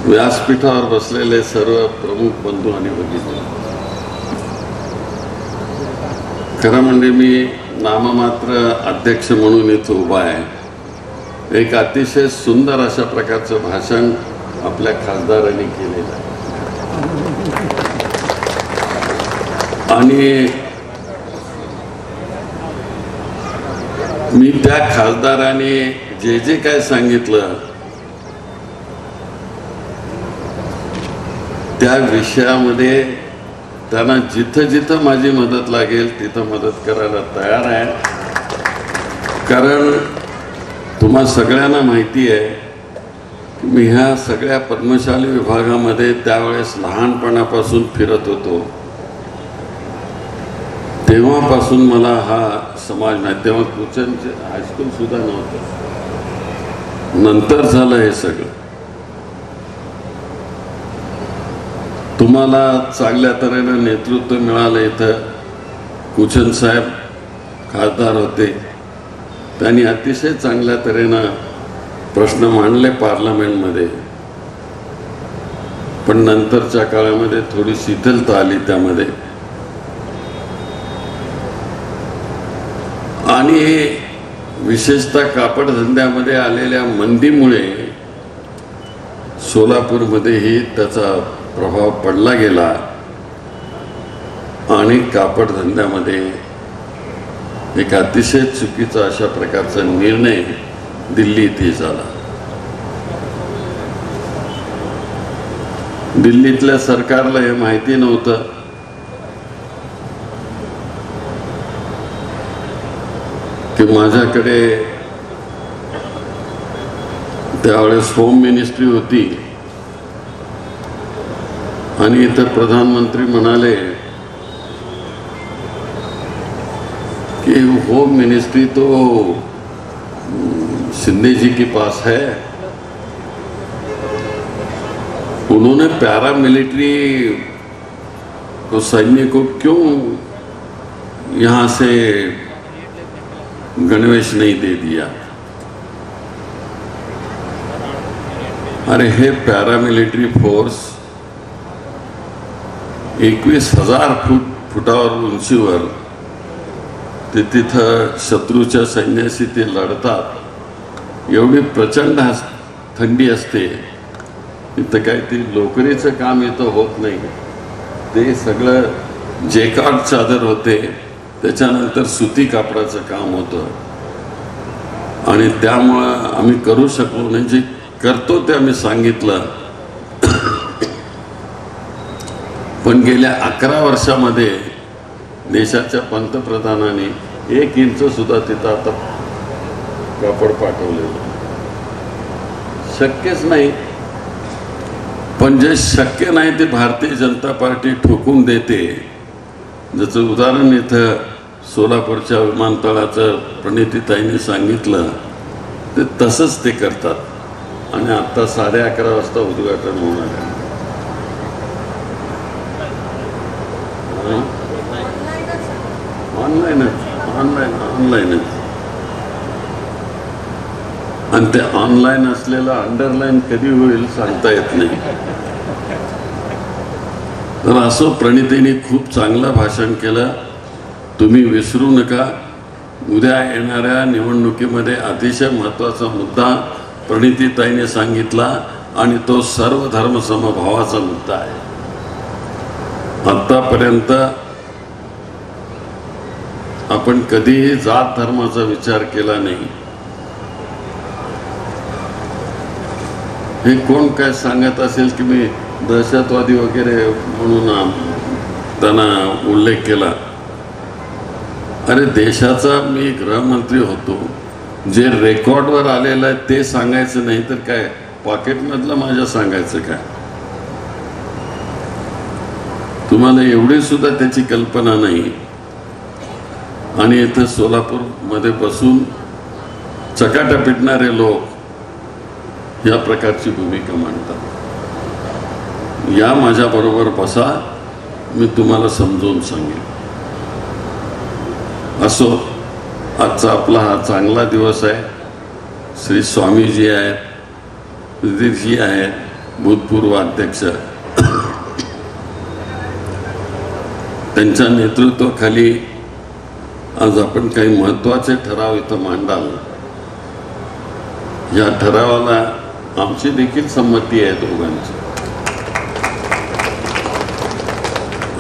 व्यासपीठावर बसलेले सर्व प्रमुख बंधू आणि भगिनी, खरं म्हणजे मी नाममात्र अध्यक्ष म्हणून इथे उभा आहे। एक अतिशय सुंदर अशा प्रकारचं भाषण आपल्या खासदारांनी केलेलं आहे आणि मी त्या खासदारांनी जे जे काय सांगितलं त्या विषयामध्ये त्यांना जिथं जिथं माझी मदत लागेल तिथं मदत करायला तयार आहे। कारण तुम्हा सगळ्यांना माहिती आहे की मी ह्या सगळ्या पद्मशाली विभागामध्ये त्यावेळेस लहानपणापासून फिरत होतो। तेव्हापासून मला हा समाज नाही, तेव्हा कुचनचे हायस्कूल सुद्धा नव्हतं, नंतर झालं हे सगळं। तुम्हाला चांगल्या तऱ्हेनं नेतृत्व मिळालं। इथं कुचन साहेब खासदार होते, त्यांनी अतिशय चांगल्या तऱ्हेनं प्रश्न मांडले पार्लमेंटमध्ये, पण नंतरच्या काळामध्ये थोडी शिथिलता आली त्यामध्ये आणि विशेषतः कापड धंद्यामध्ये आलेल्या मंदीमुळे सोलापूरमध्येही त्याचा प्रभाव पडला गेला आणि कापड धंद्यामध्ये एक अतिशय चुकीचा अशा प्रकारचा निर्णय दिल्ली येथे झाला। दिल्लीतल्या सरकारला हे माहिती नव्हतं की माझ्याकडे त्यावेळेस होम मिनिस्ट्री होती आणि इथं प्रधानमंत्री म्हणाले कि होम मिनिस्ट्री तो शिंदे जी के पास है, उन्होंने पैरामिलिट्री को सैन्य को क्यों यहाँ से गणवेश नहीं दे दिया। अरे हे पैरामिलिट्री फोर्स 21,000 फुटावर उंचीवर ते तिथं शत्रूच्या सैन्याशी ते लढतात। एवढी प्रचंड थंडी असते, इथं काय ते लोकरीचं काम इथं होत नाही, ते सगळं जेकार्ड चादर होते, त्याच्यानंतर सुती कापडाचं काम होतं आणि त्यामुळं आम्ही करू शकलो नाही। जे करतो ते आम्ही सांगितलं, पण गेल्या 11 वर्षामध्ये देशाच्या पंतप्रधानांनी 1 इंच सुद्धा तिथं आता कापड पाठवलेलं शक्यच नाही। पण जे शक्य नाही ते भारतीय जनता पार्टी ठोकून देते। जसं उदाहरण इथं सोलापूरच्या विमानतळाचं प्रणितीताईंनी सांगितलं, ते तसंच ते करतात आणि आता 11:30 वाजता उद्घाटन होणार आहे। ऑनलाईनच आणि ते ऑनलाईन असलेलं अंडरलाईन कधी होईल सांगता येत नाही। तर असं प्रणितीने खूप चांगलं भाषण केलं। तुम्ही विसरू नका, उद्या येणाऱ्या निवडणुकीमध्ये अतिशय महत्त्वाचा मुद्दा प्रणितीताईने सांगितला आणि तो सर्व धर्म समभावाचा मुद्दा आहे। आतापर्यंत आपण कधीही जात धर्माचा विचार केला नाही। हे कोण काय सांगत असेल की मी दहशतवादी वगैरे म्हणून त्यांना उल्लेख केला, अरे देशाचा मी गृहमंत्री होतो, जे रेकॉर्डवर आलेलं आहे ते सांगायचं नाही तर काय पॉकेटमधलं माझ्या सांगायचं काय? तुम्हाला एवढी सुद्धा त्याची कल्पना नाही आणि इथं सोलापूरमध्ये बसून चकाट्या पिटणारे लोक या प्रकारची भूमिका मांडतात। या माझ्याबरोबर बसा, मी तुम्हाला समजून सांगेन। असो, आजचा आपला हा चांगला दिवस आहे। श्री स्वामीजी आहेत, सुधीरजी आहेत, भूतपूर्व अध्यक्ष, त्यांच्या नेतृत्वाखाली आज आपण काही महत्त्वाचे ठराव इथं मांडाल. या ठरावाला आमची देखील संमती आहे दोघांची.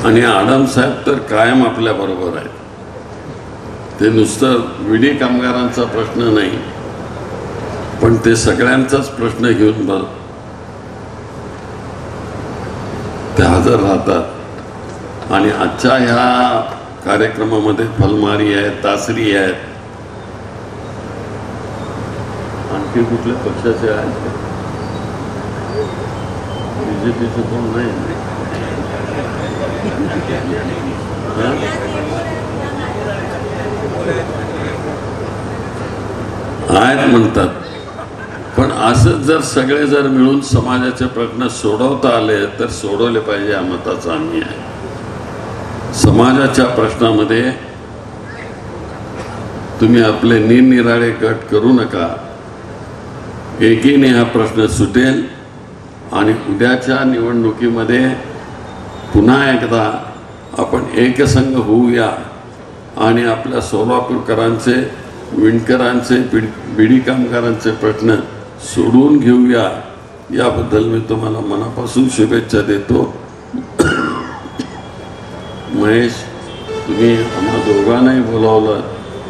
आणि आडम साहेब तर कायम आपल्या बरोबर आहेत. ते नुसतं विडी कामगारांचा प्रश्न नाही, पण ते सगळ्यांचाच प्रश्न घेऊन ते हजर राहतात. आणि आजच्या ह्या कार्यक्रमामध्ये फलमारी आहेत, तासरी आहेत, आणखी कुठल्या पक्षाचे आहेत, बीजेपीचे कोण नाही आहेत म्हणतात. पण असं जर सगळे जर मिळून समाजाचे प्रश्न सोडवता आले तर सोडवले पाहिजे, हा मताचा आम्ही आहे. समाजाच्या प्रश्नामध्ये तुम्ही आपले निरनिराळे गट करू नका. एकीने हा प्रश्न सुटेल आणि उद्याच्या निवडणुकीमध्ये पुन्हा एकदा आपण एकसंघ होऊया आणि आपल्या सोलापूरकरांचे, विणकरांचे, बिडी कामगारांचे प्रश्न सोडून घेऊया. याबद्दल मी तुम्हाला मनापासून शुभेच्छा देतो. महेश, तुम्ही आम्हा दोघांनाही बोलावलं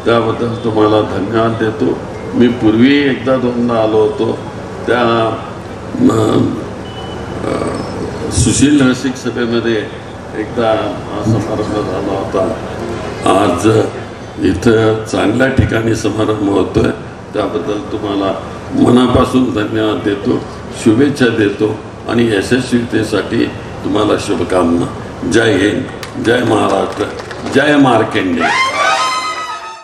त्याबद्दल तुम्हाला धन्यवाद देतो. मी पूर्वी एकदा दोनदा आलो होतो, त्या सुशील रसिक सभेमध्ये एकदा हा समारंभ झाला होता. आज इथं चांगल्या ठिकाणी समारंभ होतोय, त्याबद्दल तुम्हाला मनापासून धन्यवाद देतो, शुभेच्छा देतो आणि यशस्वीतेसाठी तुम्हाला शुभकामना. जय हिंद, जय महाराष्ट्र, जय मार्कंडेय.